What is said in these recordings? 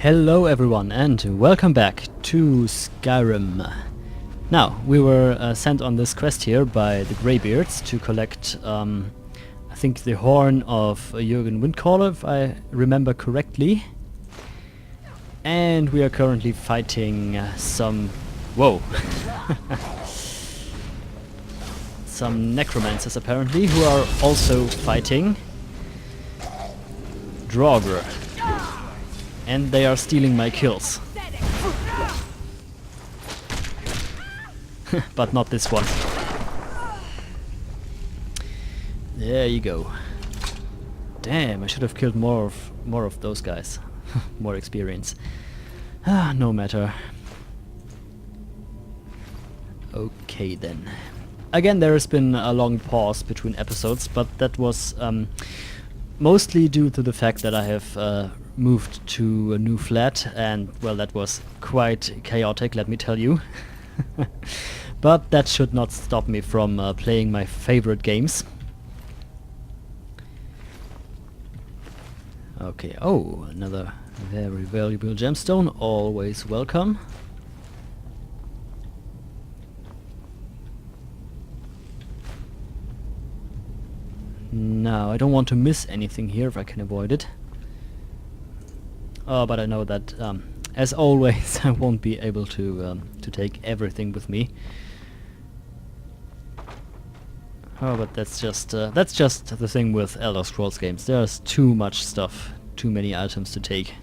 Hello everyone and welcome back to Skyrim. Now, we were sent on this quest here by the Greybeards to collect, I think the horn of Jürgen Windcaller, if I remember correctly. And we are currently fighting some... whoa! some necromancers apparently, who are also fighting Draugr. And they are stealing my kills. But not this one. There you go. Damn, I should have killed more of those guys. More experience. No matter. Okay then. Again, there has been a long pause between episodes, but that was mostly due to the fact that I have moved to a new flat, and well, that was quite chaotic, let me tell you. But that should not stop me from playing my favorite games. Okay, oh, another very valuable gemstone, always welcome. No, I don't want to miss anything here if I can avoid it. Oh, but I know that, as always, I won't be able to take everything with me. Oh, but that's just the thing with Elder Scrolls games. There's too much stuff, too many items to take.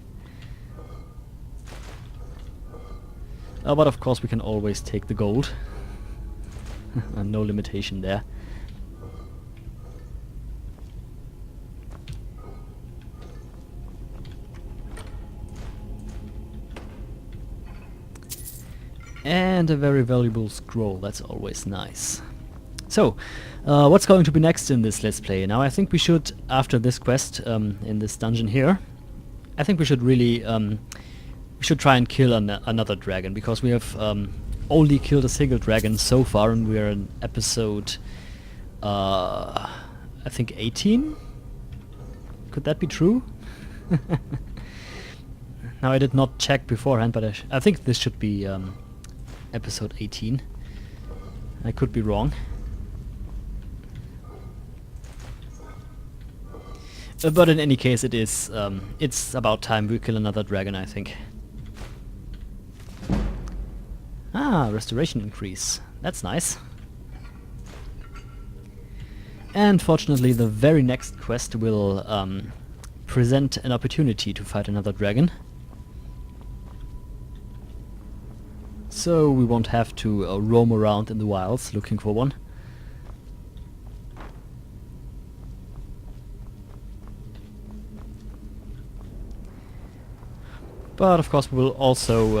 Oh, but of course we can always take the gold. No limitation there. And a very valuable scroll, that's always nice. So, what's going to be next in this Let's Play? Now I think we should, after this quest in this dungeon here, I think we should really, we should try and kill another dragon, because we have only killed a single dragon so far, and we are in episode, I think 18? Could that be true? Now I did not check beforehand, but I think this should be episode 18. I could be wrong. But in any case, it is it's about time we kill another dragon, I think. Ah, restoration increase. That's nice. And fortunately, the very next quest will present an opportunity to fight another dragon. So we won't have to roam around in the wilds looking for one. But of course we will also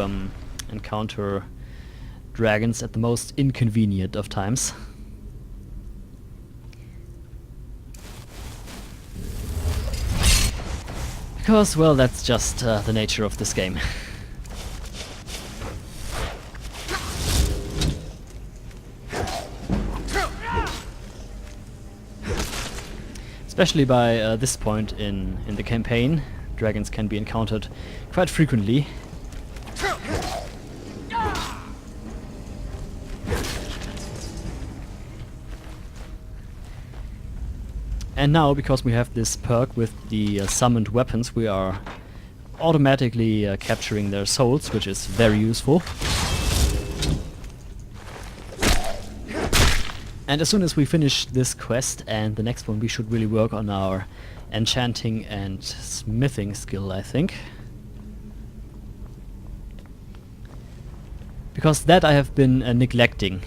encounter dragons at the most inconvenient of times. Because, well, that's just the nature of this game. Especially by this point in the campaign, dragons can be encountered quite frequently. And now, because we have this perk with the summoned weapons, we are automatically capturing their souls, which is very useful. And as soon as we finish this quest and the next one, we should really work on our enchanting and smithing skill, I think. Because that I have been neglecting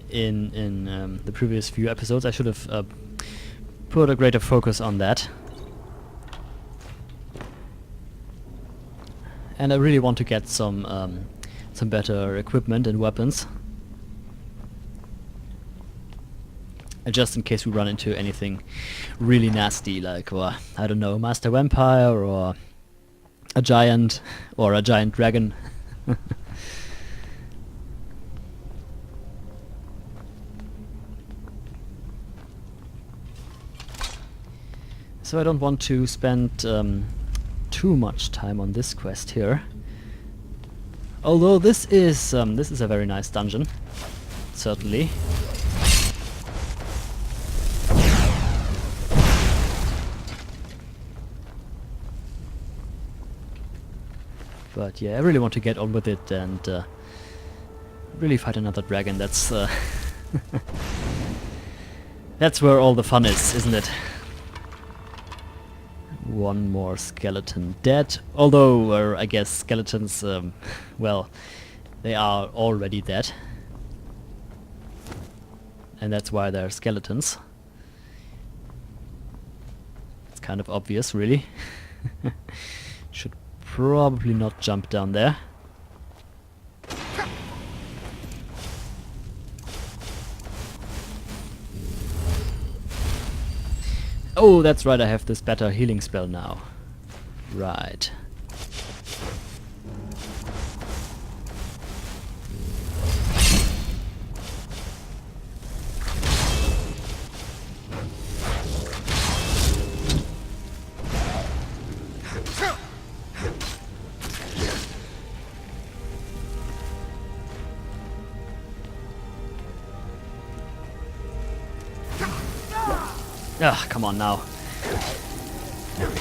in the previous few episodes. I should have put a greater focus on that. And I really want to get some better equipment and weapons. Just in case we run into anything really nasty, like, I don't know, Master Vampire or a giant dragon. So I don't want to spend too much time on this quest here. Although this is a very nice dungeon, certainly. But yeah, I really want to get on with it and really fight another dragon. That's that's where all the fun is, isn't it? One more skeleton dead. Although, I guess skeletons, well, they are already dead. And that's why they're skeletons. It's kind of obvious, really. Should probably not jump down there. Oh, that's right, I have this better healing spell now. Right. Ah, come on now.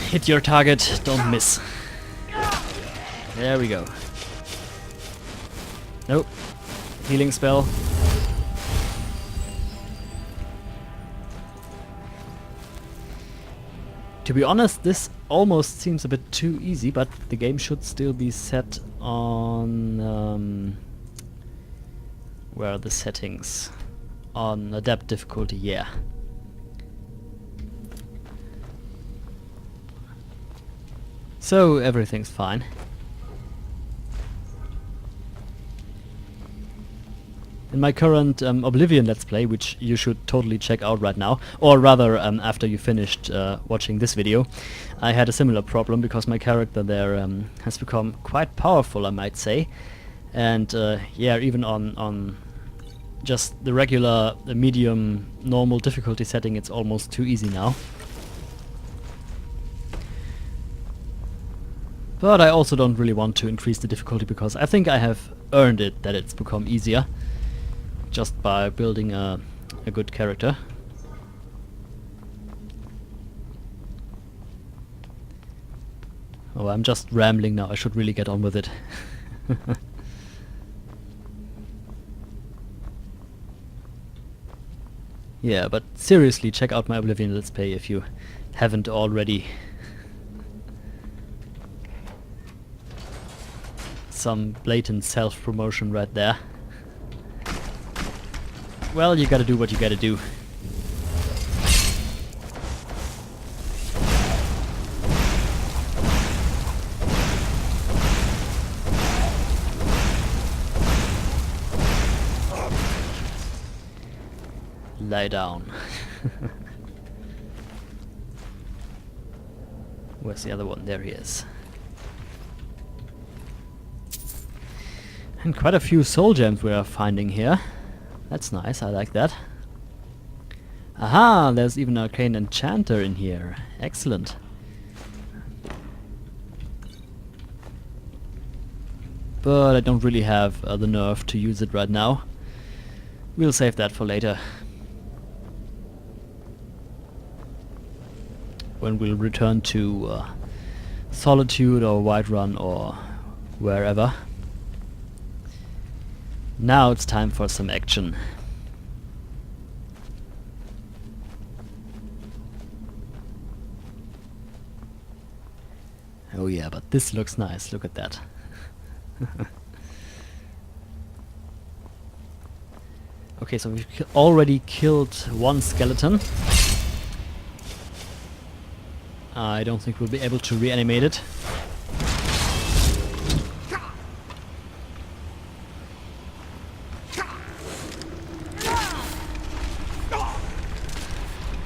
Hit your target, don't miss. There we go. Nope. Healing spell. To be honest, this almost seems a bit too easy, but the game should still be set on... where are the settings? On adept difficulty, yeah. So everything's fine. In my current Oblivion Let's Play, which you should totally check out right now, or rather after you finished watching this video, I had a similar problem because my character there has become quite powerful, I might say. And yeah, even on just the regular medium normal difficulty setting, it's almost too easy now. But I also don't really want to increase the difficulty because I think I have earned it that it's become easier just by building a good character. Oh, I'm just rambling now, I should really get on with it. Yeah, but seriously, check out my Oblivion Let's Play if you haven't already. Some blatant self-promotion right there. Well, you gotta do what you gotta do. Lie down. Where's the other one? There he is. And quite a few soul gems we are finding here. That's nice, I like that. Aha, there's even an arcane enchanter in here. Excellent. But I don't really have the nerve to use it right now. We'll save that for later. When we'll return to Solitude or Whiterun or wherever. Now it's time for some action. Oh yeah, but this looks nice, look at that. Okay, so we've already killed one skeleton. I don't think we'll be able to reanimate it.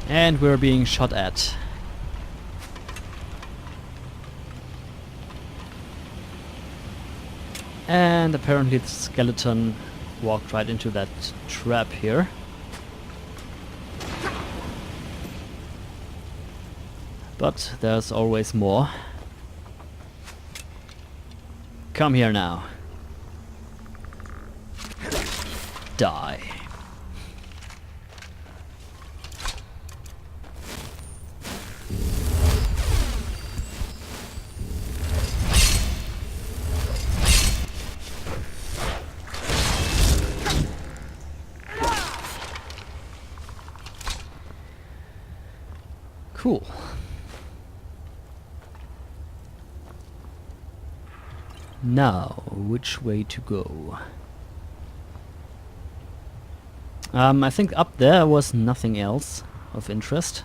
And we're being shot at. And apparently the skeleton walked right into that trap here. But there's always more. Come here now. Die. Cool. Now, which way to go? I think up there was nothing else of interest.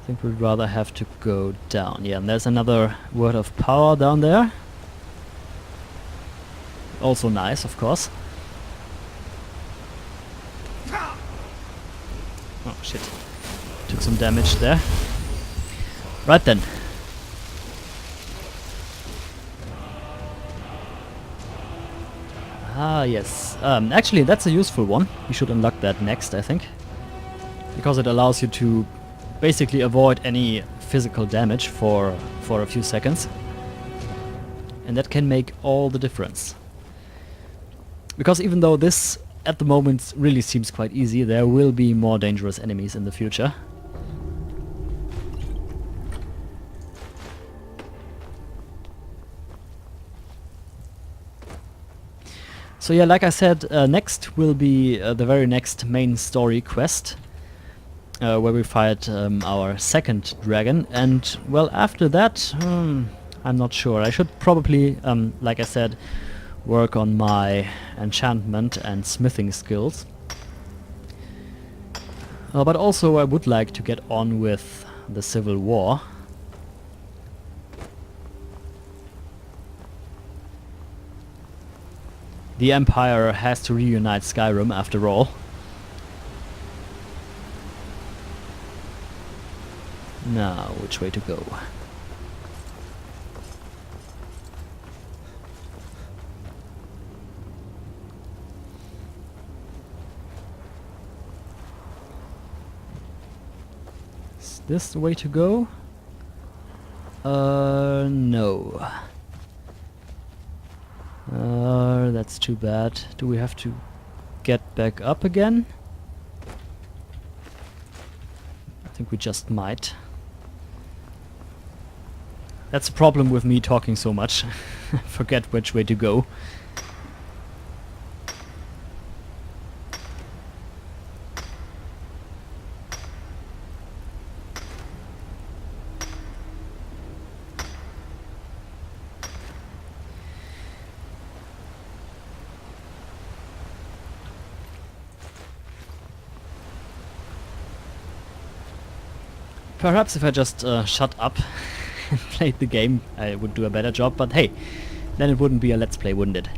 I think we'd rather have to go down. Yeah, and there's another word of power down there. Also nice, of course. Oh shit. Took some damage there. Right then. Ah, yes. Actually, that's a useful one. We should unlock that next, I think. Because it allows you to basically avoid any physical damage for a few seconds. And that can make all the difference. Because even though this, at the moment, really seems quite easy, there will be more dangerous enemies in the future. So yeah, like I said, next will be the very next main story quest, where we fight our second dragon, and well, after that, I'm not sure. I should probably, like I said, work on my enchantment and smithing skills. But also I would like to get on with the Civil War. The Empire has to reunite Skyrim after all. Now, which way to go? Is this the way to go? No. That's too bad. Do we have to get back up again? I think we just might. That's a problem with me talking so much. Forget which way to go. Perhaps if I just shut up and played the game, I would do a better job, but hey, then it wouldn't be a let's play, wouldn't it?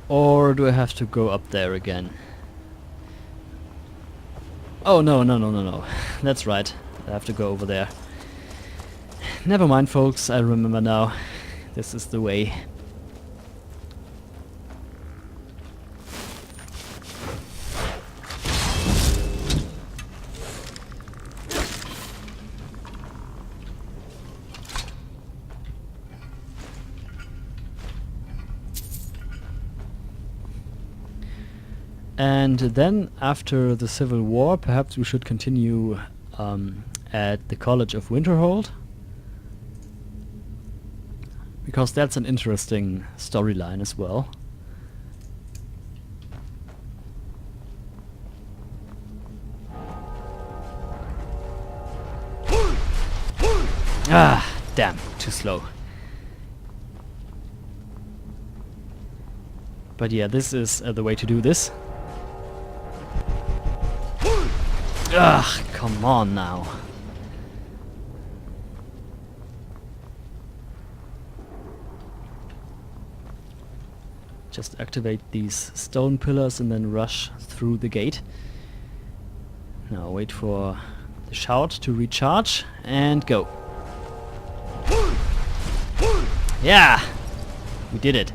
Or do I have to go up there again? Oh, no. That's right. I have to go over there. Never mind, folks, I remember now. This is the way. And then, after the Civil War, perhaps we should continue at the College of Winterhold. Because that's an interesting storyline as well. Ah, damn, too slow. But yeah, this is the way to do this. Ugh, come on now. Just activate these stone pillars and then rush through the gate. Now wait for the shout to recharge and go. Yeah! We did it.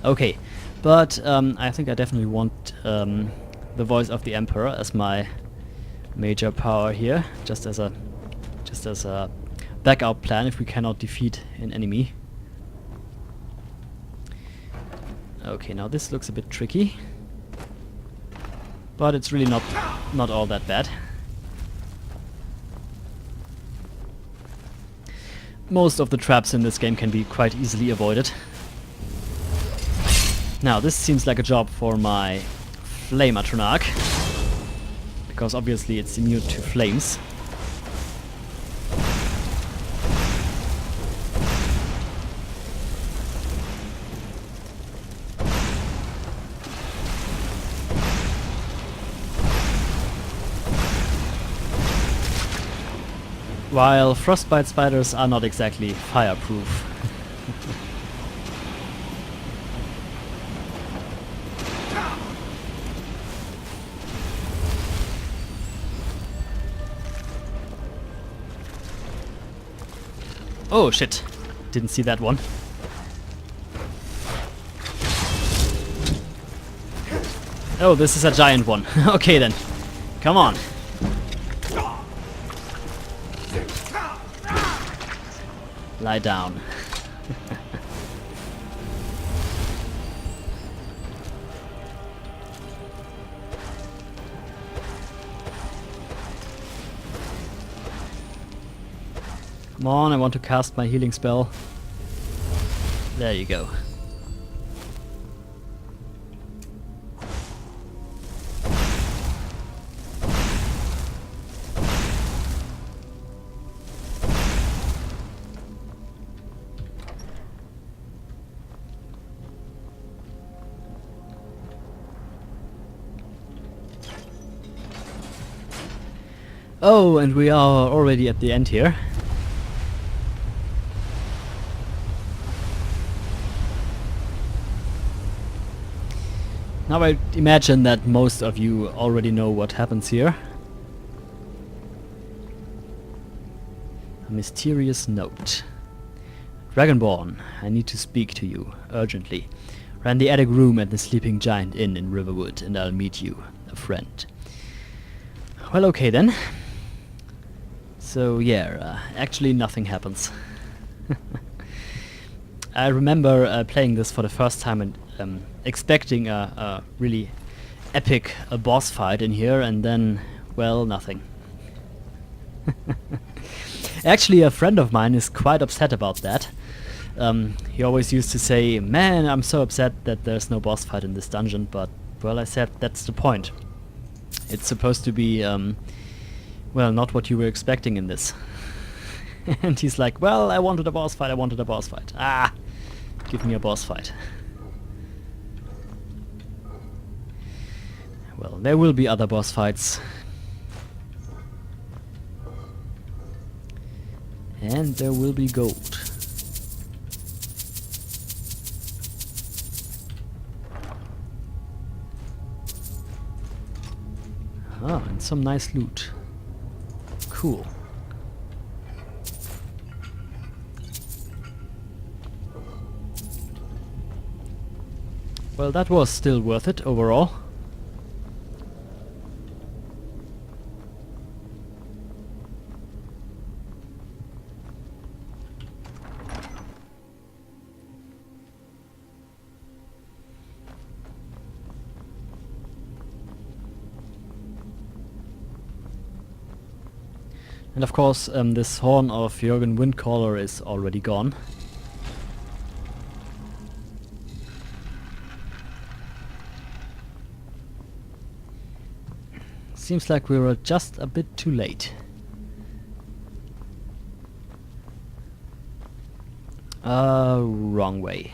Okay, but I think I definitely want the voice of the Emperor as my major power here, just as a backup plan if we cannot defeat an enemy. Okay, now this looks a bit tricky, but it's really not all that bad. Most of the traps in this game can be quite easily avoided. Now this seems like a job for my Flame Atronach, because obviously it's immune to flames. While frostbite spiders are not exactly fireproof. Oh shit, didn't see that one. Oh, this is a giant one. Okay then, come on. Lie down. Come on, I want to cast my healing spell. There you go. Oh, and we are already at the end here. Now I imagine that most of you already know what happens here. A mysterious note. Dragonborn, I need to speak to you, urgently. Run the attic room at the Sleeping Giant Inn in Riverwood and I'll meet you, a friend. Well, okay then. So yeah, actually nothing happens. I remember playing this for the first time and expecting a really epic boss fight in here, and then, well, nothing. Actually, a friend of mine is quite upset about that. He always used to say, man, I'm so upset that there's no boss fight in this dungeon, but, well, I said that's the point. It's supposed to be, well, not what you were expecting in this. And he's like, well, I wanted a boss fight, I wanted a boss fight. Ah, give me a boss fight. Well, there will be other boss fights. And there will be gold. Ah, and some nice loot. Cool. Well, that was still worth it overall. And of course, this horn of Jürgen Windcaller is already gone. Seems like we were just a bit too late. Wrong way.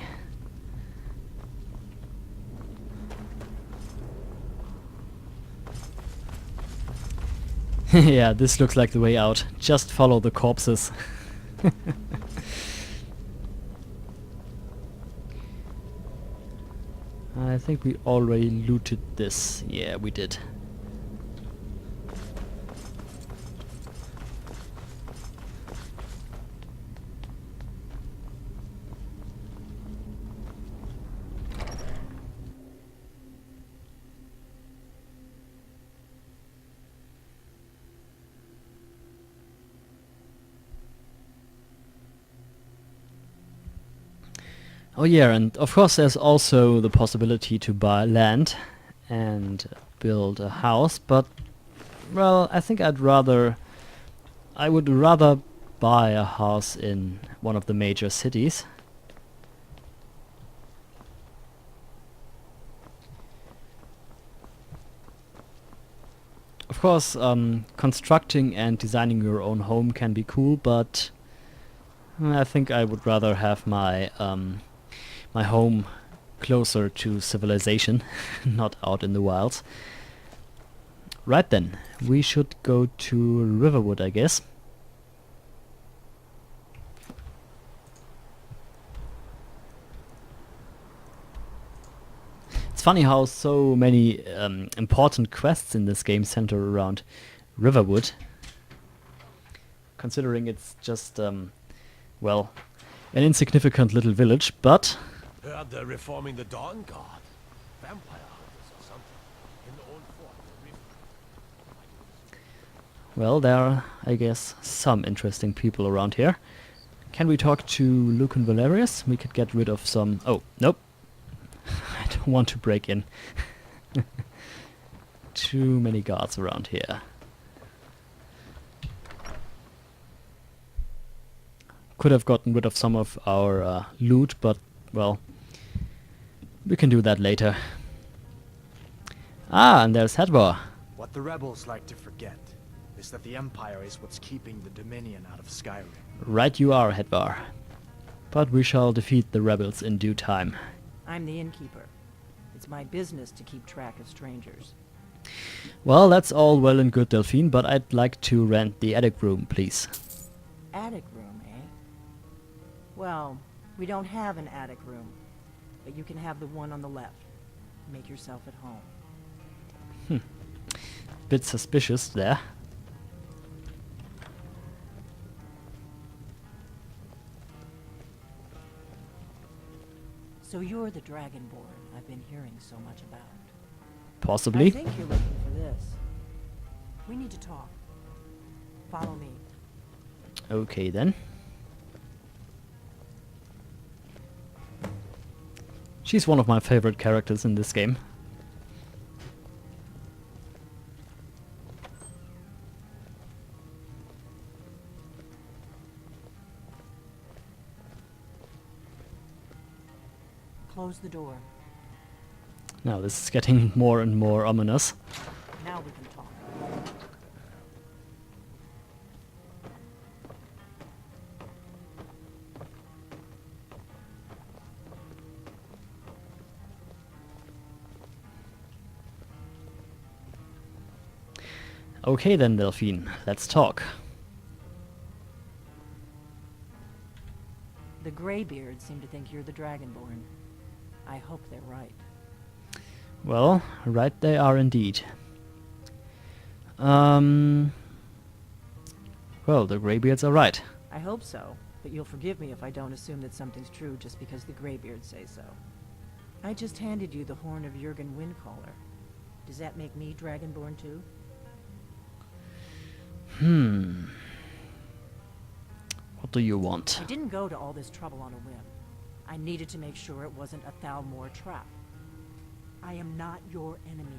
Yeah, this looks like the way out. Just follow the corpses. I think we already looted this. Yeah, we did. Oh yeah, and of course there's also the possibility to buy land and build a house, but well, I think I would rather buy a house in one of the major cities. Of course, constructing and designing your own home can be cool, but I think I would rather have my my home closer to civilization, not out in the wilds. Right then, we should go to Riverwood, I guess. It's funny how so many important quests in this game center around Riverwood, considering it's just, well, an insignificant little village, but Heard they're reforming the Dawn Guard. Vampire hunters or something. In the old fort. well, there are, I guess, some interesting people around here. Can we talk to Luke and Valerius? We could get rid of some... Oh, nope. I don't want to break in. Too many guards around here. Could have gotten rid of some of our loot, but, well, we can do that later. Ah, and there's Hadvar. What the rebels like to forget is that the Empire is what's keeping the Dominion out of Skyrim. Right you are, Hadvar. But we shall defeat the rebels in due time. I'm the innkeeper. It's my business to keep track of strangers. Well, that's all well and good, Delphine, but I'd like to rent the attic room, please. Attic room, eh? Well, we don't have an attic room, but you can have the one on the left. Make yourself at home. Bit suspicious there. So you're the Dragonborn I've been hearing so much about. Possibly. I think you're looking for this. We need to talk. Follow me. Okay then. She's one of my favorite characters in this game. Close the door. Now this is getting more and more ominous. Now we can talk. Okay then, Delphine, let's talk. The Greybeards seem to think you're the Dragonborn. I hope they're right. Well, right they are indeed. Well, the Greybeards are right. I hope so, but you'll forgive me if I don't assume that something's true just because the Greybeards say so. I just handed you the horn of Jurgen Windcaller. Does that make me Dragonborn too? What do you want? I didn't go to all this trouble on a whim. I needed to make sure it wasn't a Thalmor trap. I am not your enemy.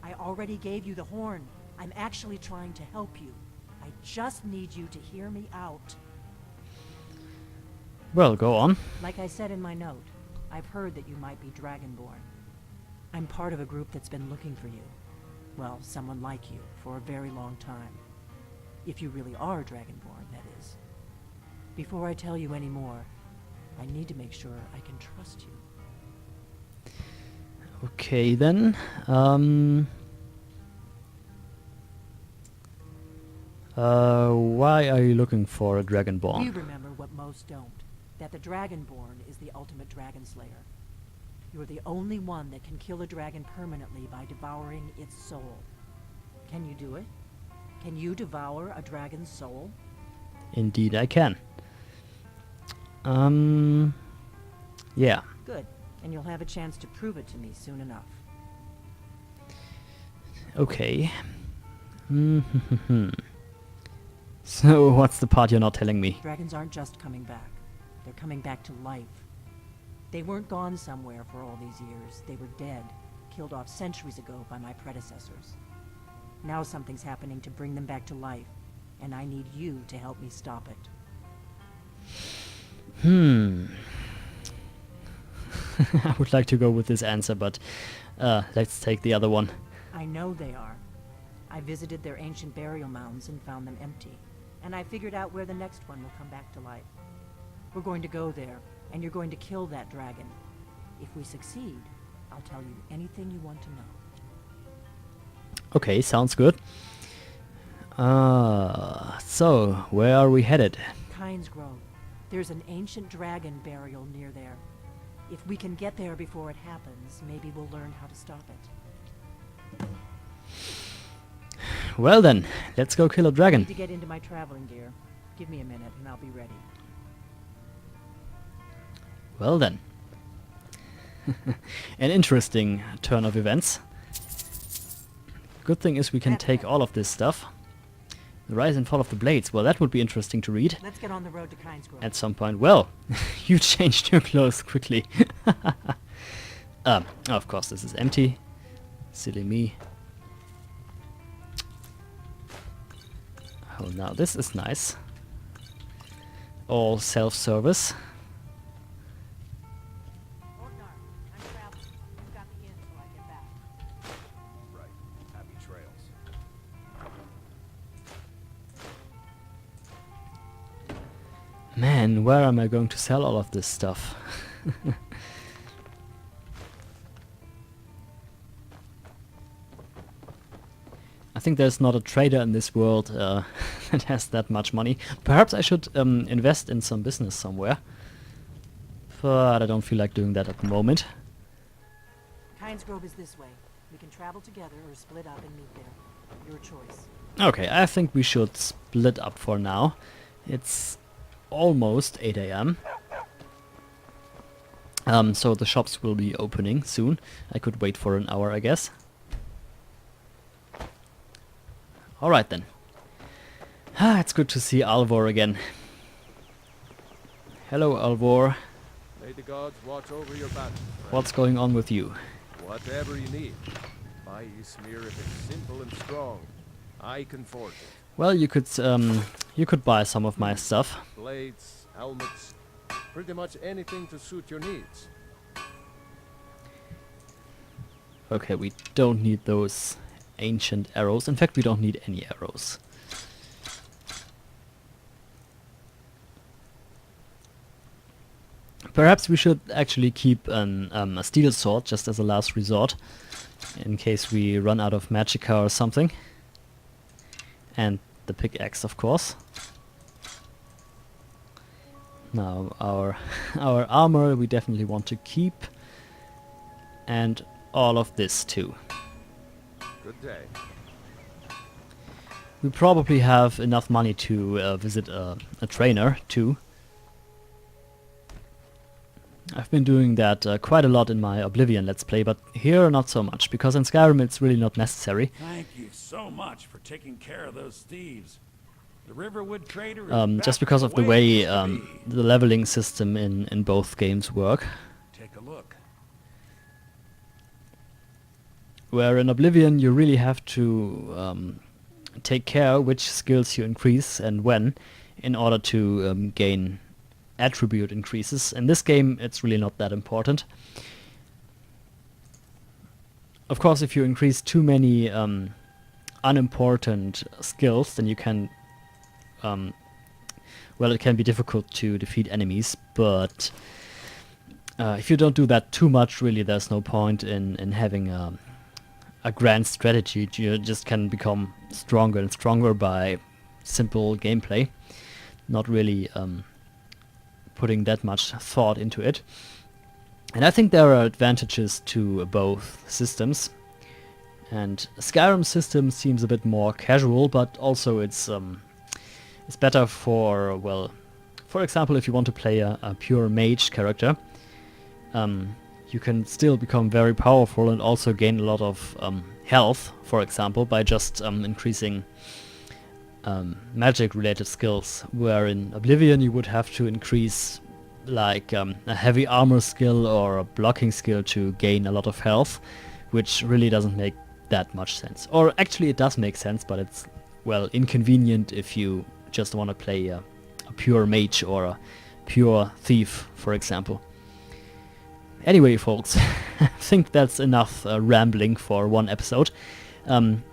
I already gave you the horn. I'm actually trying to help you. I just need you to hear me out. Well, go on. Like I said in my note, I've heard that you might be Dragonborn. I'm part of a group that's been looking for you. Well, someone like you, for a very long time. If you really are Dragonborn, that is. Before I tell you any more, I need to make sure I can trust you. Okay then. Why are you looking for a Dragonborn? You remember what most don't, that the Dragonborn is the ultimate dragon slayer. You're the only one that can kill a dragon permanently by devouring its soul. Can you do it? Can you devour a dragon's soul? Indeed I can. Yeah. Good, and you'll have a chance to prove it to me soon enough. Okay. So, what's the part you're not telling me? Dragons aren't just coming back. They're coming back to life. They weren't gone somewhere for all these years. They were dead, killed off centuries ago by my predecessors. Now something's happening to bring them back to life, and I need you to help me stop it. I would like to go with this answer, but let's take the other one. I know they are. I visited their ancient burial mounds and found them empty, and I figured out where the next one will come back to life. We're going to go there, and you're going to kill that dragon. If we succeed, I'll tell you anything you want to know. Okay, sounds good. So, where are we headed? Kynes Grove. There's an ancient dragon burial near there. If we can get there before it happens, maybe we'll learn how to stop it. Well then, let's go kill a I dragon. need to get into my traveling gear. Give me a minute and I'll be ready. Well then. An interesting turn of events. Good thing is we can take all of this stuff. The rise and fall of the blades. Well, that would be interesting to read Let's get on the road to Kynes Grove. at some point. Well, you changed your clothes quickly. Of course, this is empty. Silly me. Oh, now this is nice. All self-service. Orgnar, I'm traveling. You've got me in till I get back. Right. Happy trails. Man, where am I going to sell all of this stuff? I think there's not a trader in this world that has that much money. Perhaps I should invest in some business somewhere. But I don't feel like doing that at the moment. Kynes Grove is this way. We can travel together or split up and meet there. Your choice. Okay, I think we should split up for now. It's almost 8 AM. So the shops will be opening soon. I could wait for an hour, I guess. Alright then. It's good to see Alvor again. Hello, Alvor. May the gods watch over your battle. friend. What's going on with you? Whatever you need. My Ysmir, if it's simple and strong, I can forge it. Well, you could buy some of my stuff. Blades, helmets, pretty much anything to suit your needs. Okay, we don't need those ancient arrows. In fact, we don't need any arrows. Perhaps we should actually keep a steel sword just as a last resort, in case we run out of magicka or something. And the pickaxe, of course. Now our armor we definitely want to keep, and all of this too. Good day. We probably have enough money to visit a trainer too. I've been doing that quite a lot in my Oblivion Let's Play, but here not so much, because in Skyrim it's really not necessary. Thank you so much for taking care of those thieves. The Riverwood Trader is Just back because of the where way it used to be. the leveling system in both games work. Take a look. Where in Oblivion you really have to take care which skills you increase and when, in order to gain attribute increases. In this game it's really not that important. Of course, if you increase too many unimportant skills, then you can well, it can be difficult to defeat enemies, but if you don't do that too much, really there's no point in having a grand strategy. You just can become stronger and stronger by simple gameplay, not really putting that much thought into it. And I think there are advantages to both systems. And Skyrim's system seems a bit more casual, but also it's better for, well, for example, if you want to play a pure mage character, you can still become very powerful and also gain a lot of health, for example, by just increasing magic-related skills, where in Oblivion you would have to increase like a heavy armor skill or a blocking skill to gain a lot of health, which really doesn't make that much sense. Or actually it does make sense, but it's, well, inconvenient if you just want to play a pure mage or a pure thief, for example. Anyway, folks, I think that's enough rambling for one episode.